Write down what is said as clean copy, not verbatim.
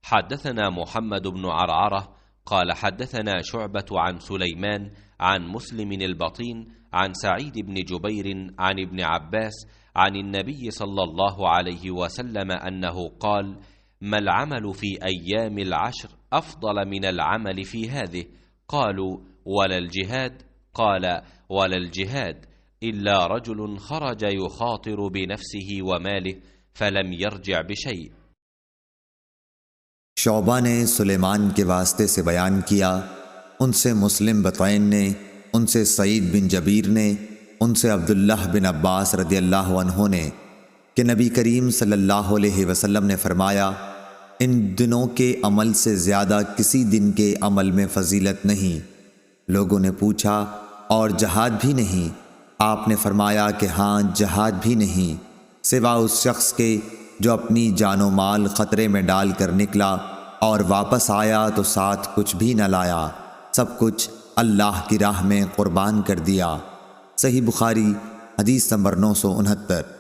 حدثنا محمد بن عرعرة قال حدثنا شعبة عن سليمان عن مسلم البطين عن سعيد بن جبير عن ابن عباس عن النبي صلى الله عليه وسلم أنه قال: ما العمل في أيام العشر أفضل من العمل في هذه؟ قالوا: ولا الجهاد؟ قال: ولا الجهاد إلا رجل خرج يخاطر بنفسه وماله فلم يرجع بشيء. शौबा ने सुलेमान के वास्ते से बयान किया, उनसे मुस्लिम बतैन ने, उनसे सईद बिन जबीर ने, उनसे अब्दुल्लाह बिन अब्बास रदियल्लाहु अन्हु ने कि नबी करीम सल्लल्लाहु अलैहि वसल्लम ने फरमाया, इन दिनों के अमल से ज़्यादा किसी दिन के अमल में फजीलत नहीं। लोगों ने पूछा, और जहाद भी नहीं? आपने फरमाया कि हाँ, जहाद भी नहीं, सिवा उस शख्स के जो अपनी जानो माल ख़तरे में डाल कर निकला और वापस आया तो साथ कुछ भी न लाया, सब कुछ अल्लाह की राह में क़ुर्बान कर दिया। सही बुखारी हदीस नंबर 969।